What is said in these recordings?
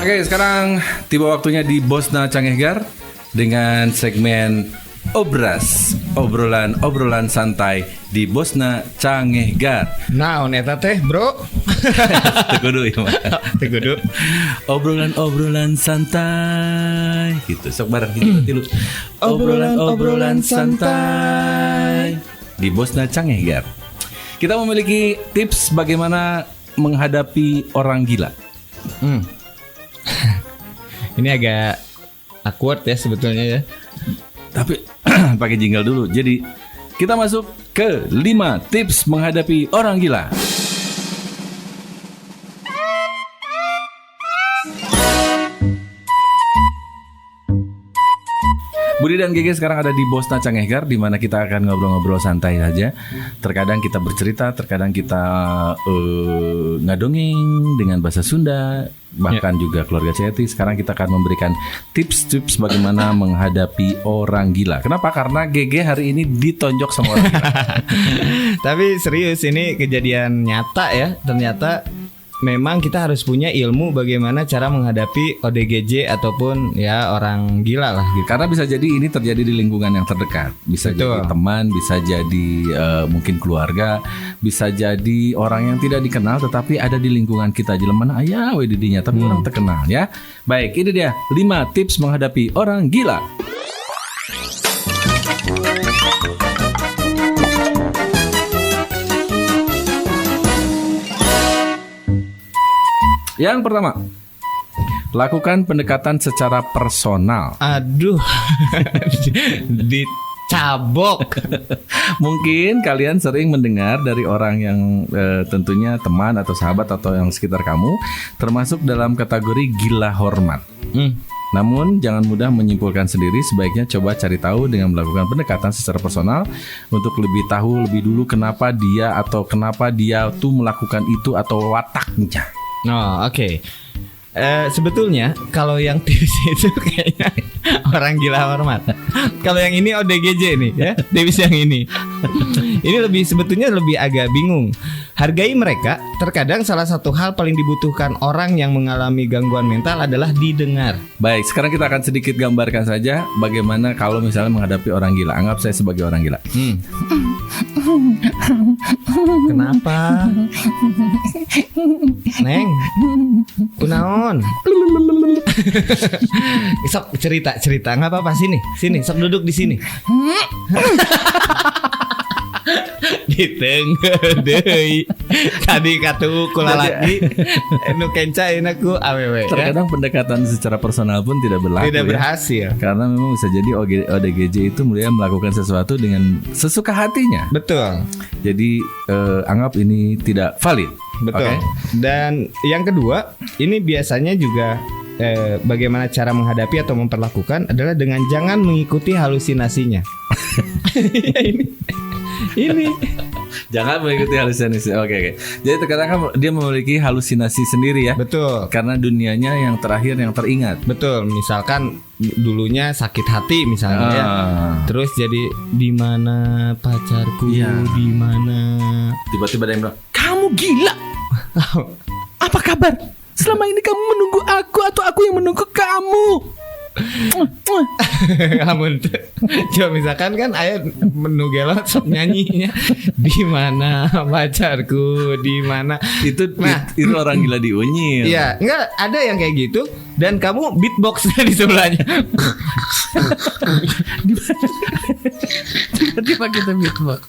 Oke, sekarang tiba waktunya di Bosna Cangehgar dengan segmen Obras, obrolan santai di Bosna Cangehgar. Nah, eta teh, Bro. Tegudu ya, Tegudu. Obrolan santai. Gitu, sok bareng gitu. Obrolan santai di Bosna Cangehgar. Kita memiliki tips bagaimana menghadapi orang gila. Ini agak awkward ya sebetulnya ya. Tapi pakai jingle dulu. Jadi kita masuk ke 5 tips menghadapi orang gila. Budi dan Gege sekarang ada di Bosna Cangehgar, di mana kita akan ngobrol-ngobrol santai saja. Terkadang kita bercerita, terkadang kita ngadongeng dengan bahasa Sunda, bahkan juga keluarga CETI. Sekarang kita akan memberikan tips-tips bagaimana menghadapi orang gila. Kenapa? Karena Gege hari ini ditonjok sama orang gila. Tapi serius, ini kejadian nyata ya. Ternyata memang kita harus punya ilmu bagaimana cara menghadapi ODGJ ataupun ya orang gila lah gitu. Karena bisa jadi ini terjadi di lingkungan yang terdekat. Bisa Betul. jadi teman, bisa jadi mungkin keluarga, bisa jadi orang yang tidak dikenal tetapi ada di lingkungan kita. Jelema aya we didinya tapi orang terkenal ya. Baik, ini dia 5 tips menghadapi orang gila. Yang pertama, lakukan pendekatan secara personal. Aduh. Dicabok. Mungkin kalian sering mendengar dari orang yang tentunya teman atau sahabat atau yang sekitar kamu, termasuk dalam kategori gila hormat. Namun jangan mudah menyimpulkan sendiri, sebaiknya coba cari tahu dengan melakukan pendekatan secara personal untuk lebih tahu lebih dulu kenapa dia tuh melakukan itu atau wataknya. Oh, oke. Sebetulnya kalau yang tips itu kayaknya orang gila hormat. Kalau yang ini ODGJ nih ya, tips yang ini. Ini sebetulnya lebih agak bingung. Hargai mereka. Terkadang salah satu hal paling dibutuhkan orang yang mengalami gangguan mental adalah didengar. Baik, sekarang kita akan sedikit gambarkan saja bagaimana kalau misalnya menghadapi orang gila. Anggap saya sebagai orang gila. Kenapa? Neng, kunaon? Sok cerita, nggak apa-apa, sini, sok duduk di sini. Ditengah deui. Tadi katu kulalaki nu kenca enaku awewe. Terkadang pendekatan secara personal pun tidak berlaku. Tidak berhasil. Karena memang bisa jadi ODGJ itu mulai melakukan sesuatu dengan sesuka hatinya. Betul. Jadi anggap ini tidak valid. Betul. Okay? Dan yang kedua, ini biasanya juga bagaimana cara menghadapi atau memperlakukan adalah dengan jangan mengikuti halusinasinya. Ini jangan mengikuti halusinasi. Oke. Jadi terkadang kan dia memiliki halusinasi sendiri ya. betul. Karena dunianya yang terakhir yang teringat. Betul, misalkan dulunya sakit hati misalnya ya. Terus jadi di mana pacarku? Iya. Di mana? Tiba-tiba ada yang bilang, "Kamu gila. Apa kabar? Selama ini kamu menunggu aku atau aku yang menunggu kamu?" Kamu coba misalkan kan ayah menu gelot sok nyanyinya di mana pacarku, di mana Itu orang gila diunyil. Iya, enggak ada yang kayak gitu dan kamu beatbox di sebelahnya. Tiba-tiba kita beatbox.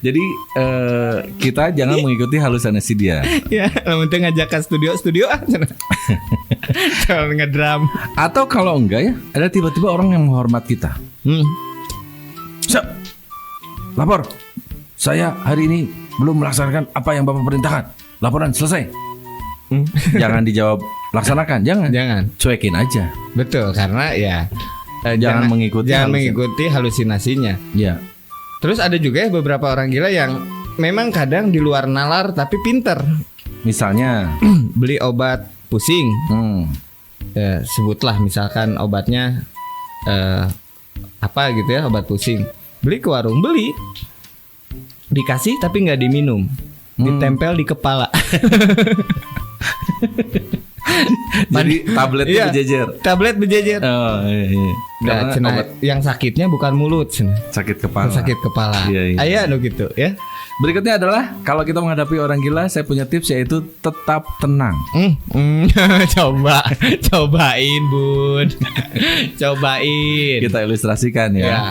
Jadi kita jangan mengikuti halusinasi dia. Ya, penting ngajak ke studio ah. Kalau ngedram. Atau kalau enggak ya, ada tiba-tiba orang yang menghormat kita. Siap. Lapor. Saya hari ini belum melaksanakan apa yang Bapak perintahkan. Laporan selesai. Jangan dijawab laksanakan, jangan. Cuekin aja. Betul, karena ya jangan mengikuti halusinasinya. Ya. Terus ada juga ya beberapa orang gila yang memang kadang di luar nalar tapi pinter. Misalnya beli obat pusing. Ya, sebutlah misalkan obatnya apa gitu ya, obat pusing. Beli ke warung, dikasih tapi nggak diminum. ditempel di kepala. Jadi tabletnya Iya, berjejer. Tablet berjejer. Oh iya. Nah, Karena cenah, obat yang sakitnya bukan mulut, cenah. sakit kepala. Sakit kepala. Iya, iya. Ayo gitu ya. Berikutnya adalah kalau kita menghadapi orang gila, saya punya tips yaitu tetap tenang. Cobain bun, cobain. Kita ilustrasikan ya. Ya.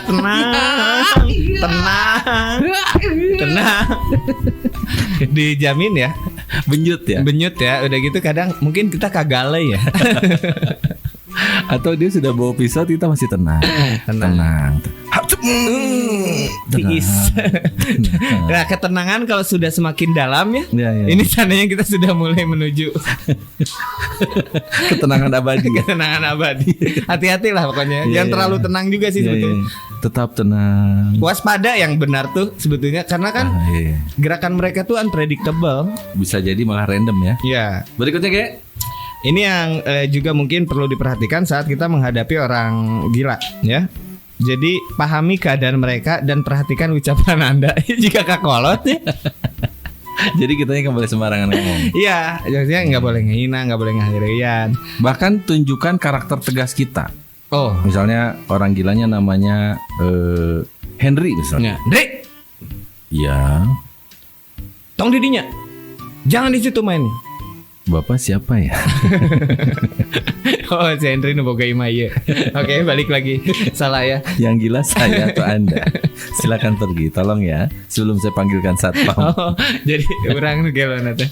Tenang. Tenang. Dijamin ya. Benyut ya. Benyut ya. Udah gitu kadang mungkin kita kagale ya. Atau dia sudah bawa pisau, kita masih tenang. Tenang. Tiis. Tenang. Nah, ketenangan kalau sudah semakin dalam ya. Ya, ya. Ini tandanya kita sudah mulai menuju Ketenangan abadi. ketenangan abadi. Hati-hatilah pokoknya. Iya, Jangan iya. terlalu tenang juga sih Iya, sebetulnya. iya. Tetap tenang. Waspada yang benar tuh sebetulnya karena kan Ah, iya. gerakan mereka tuh unpredictable. Bisa jadi malah random ya. Ya. Berikutnya Ge. Ini yang juga mungkin perlu diperhatikan saat kita menghadapi orang gila ya. Jadi pahami keadaan mereka dan perhatikan ucapan Anda jika kakolot ya. Jadi kitanya nggak boleh sembarangan ngomong. Iya, maksudnya nggak boleh ngehina, nggak boleh ngahirian. Bahkan tunjukkan karakter tegas kita. Oh, Misalnya orang gilanya namanya Henry misalnya. Dre, Iya. tong didinya. Jangan di situ main. Bapak siapa ya? Oh, si Henry nu boga imah ieu. Oke, balik lagi. Salah ya. Yang gila saya atau Anda? Silakan pergi, tolong ya. Sebelum saya panggilkan satpam. Oh, jadi orang nu gelona teh.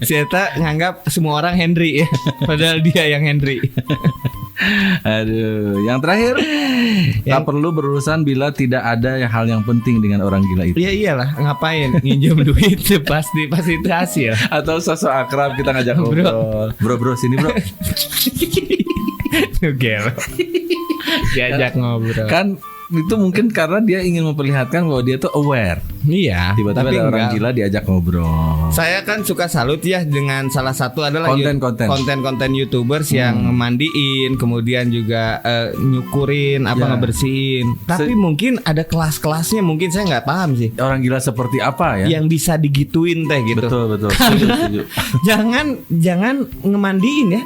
Si eta nganggap semua orang Henry ya. Padahal dia yang Henry. Aduh, yang terakhir, tak perlu berurusan bila tidak ada hal yang penting dengan orang gila itu. Ya iyalah, ngapain nginjem duit pasti itu hasil. Atau sosok akrab kita ngajak Bro. ngobrol. Bro, sini bro. Gel. Diajak ngobrol. Kan itu mungkin karena dia ingin memperlihatkan bahwa dia tuh aware. Iya, Tiba-tiba tapi ada orang enggak. gila diajak ngobrol. Saya kan suka salut ya dengan salah satu adalah konten YouTubers yang mandiin, kemudian juga nyukurin, Ya. ngebersihin. Tapi mungkin ada kelas-kelasnya, mungkin saya nggak paham sih. Orang gila seperti apa ya? Yang bisa digituin teh gitu. Betul. Setuju. jangan ngemandiin ya.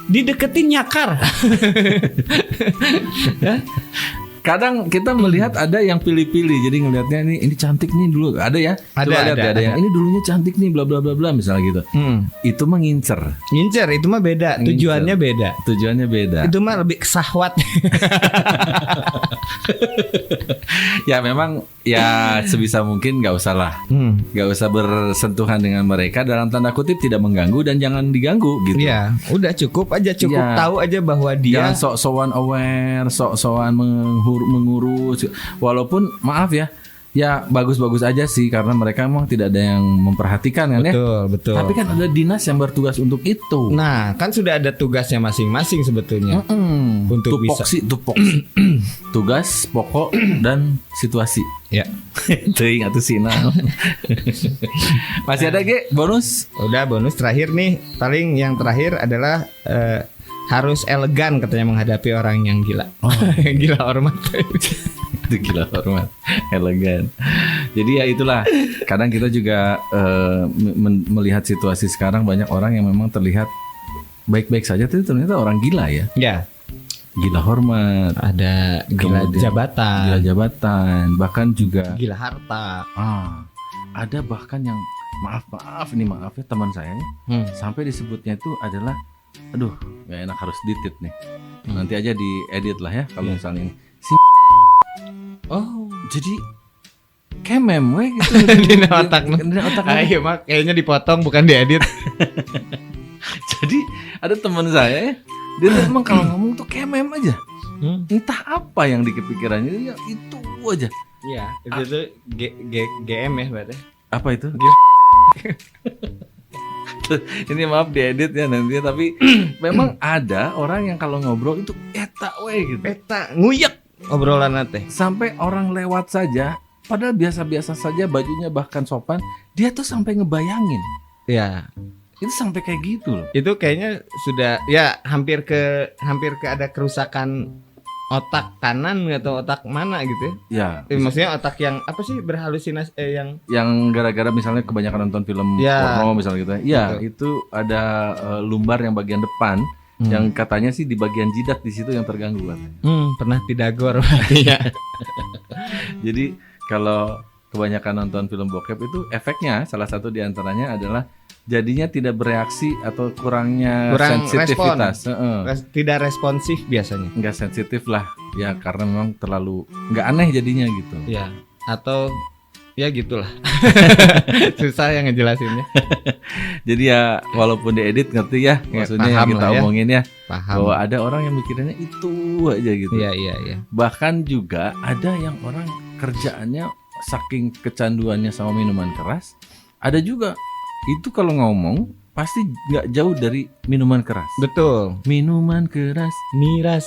Dideketin nyakar. Ya. Kadang kita melihat ada yang pilih-pilih, jadi ngelihatnya ini cantik nih dulu, ada ya. Coba lihat ya, ada yang ini dulunya cantik nih, bla bla bla bla misalnya gitu. Itu mah ngincer. Ngincer itu mah beda, tujuannya beda. Tujuannya beda. Itu mah lebih kesahwat. Ya memang ya sebisa mungkin nggak usah lah, nggak usah bersentuhan dengan mereka, dalam tanda kutip tidak mengganggu dan jangan diganggu gitu. Iya, udah cukup Iya. tahu aja bahwa dia Jangan sok-sokan aware, sok-sokan mengurus. Walaupun maaf ya bagus-bagus aja sih karena mereka memang tidak ada yang memperhatikan kan ya. betul. Tapi kan ada dinas yang bertugas untuk itu. Nah, kan sudah ada tugasnya masing-masing sebetulnya. Untuk bisa. Tupoksi. Tugas pokok dan situasi. Ya. Teuing atuh sina. Masih ada bonus? Udah bonus terakhir nih. Paling yang terakhir adalah harus elegan katanya menghadapi orang yang gila. Gila hormat. Itu gila hormat, elegan. Jadi ya itulah. Kadang kita juga melihat situasi sekarang banyak orang yang memang terlihat baik-baik saja, tapi ternyata orang gila ya. Ya. Gila hormat, Ada gila kemudian jabatan. gila jabatan, bahkan juga Gila harta. ada bahkan yang maaf ya teman saya nih, sampai disebutnya itu adalah, aduh, nggak enak harus ditit nih. Nanti aja diedit lah ya kalau misalnya ini. Oh, Jadi kemem we gitu. Dina otakna. Dina otakna. Ayo mak, kayaknya dipotong bukan diedit. Jadi ada teman saya, dia tuh emang kalau ngomong tuh kemem aja. Entah apa yang di kepikirannya, ya itu aja. Iya, itu tuh GM ya berarti. Apa itu? Ini maaf diedit ya nanti, tapi memang ada orang yang kalau ngobrol itu eta we gitu. Peta nguyek obrolan teh. Sampai orang lewat saja, padahal biasa-biasa saja, bajunya bahkan sopan, dia tuh sampai ngebayangin. Ya, Itu sampai kayak gitu loh. itu kayaknya sudah ya hampir ke ada kerusakan otak kanan atau otak mana gitu Ya, ya. Maksudnya otak yang apa sih berhalusinasi yang yang gara-gara misalnya kebanyakan nonton film Ya. porno misalnya gitu. Ya, itu ada lumbar yang bagian depan yang katanya sih di bagian jidat di situ yang terganggu katanya. pernah pidagor berarti ya. Jadi kalau kebanyakan nonton film bokep itu efeknya salah satu diantaranya adalah jadinya tidak bereaksi atau kurang sensitivitas. Tidak responsif biasanya. Nggak sensitif lah ya karena memang terlalu nggak aneh jadinya gitu. Ya, atau ya gitulah. Susah yang ngejelasinnya. Jadi ya walaupun diedit ngerti ya maksudnya yang paham kita lah ya. omongin ya Paham. bahwa ada orang yang mikirinnya itu aja gitu. Iya. Bahkan juga ada yang orang kerjaannya saking kecanduannya sama minuman keras, ada juga itu kalau ngomong pasti nggak jauh dari minuman keras. Betul. Minuman keras, Miras.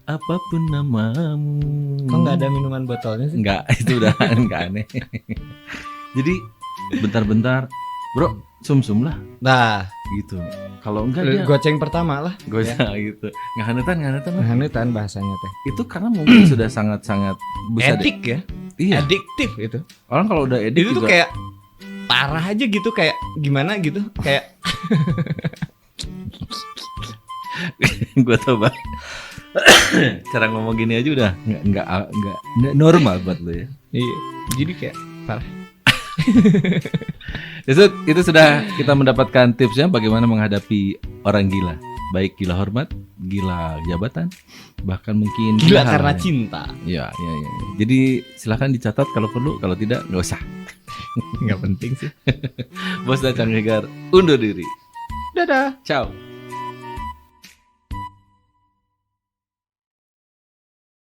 apapun namamu. Kok nggak ada minuman botolnya sih? Nggak, itu udah nggak aneh. Jadi bentar-bentar, bro, sum-sum lah Nah, gitu. Kalau enggak dia goceng pertama lah. gosah gitu. Ngahanetan lah. Hanutan bahasanya teh. Itu karena mungkin sudah sangat-sangat bisa Edik ya. Iya. Adiktif itu. Orang kalau udah edik Itu tuh juga kayak parah aja gitu, kayak gimana gitu, kayak gue tau bang. Cara ngomong gini aja udah nggak normal buat lo ya. iya, jadi kayak parah. Itu sudah kita mendapatkan tipsnya bagaimana menghadapi orang gila, baik gila hormat, gila jabatan, bahkan mungkin Gila hal karena lain. cinta. Ya. Jadi silahkan dicatat kalau perlu, kalau tidak nggak usah. Nggak penting sih. Bos dan Cang Hegar undur diri. Dadah. Ciao.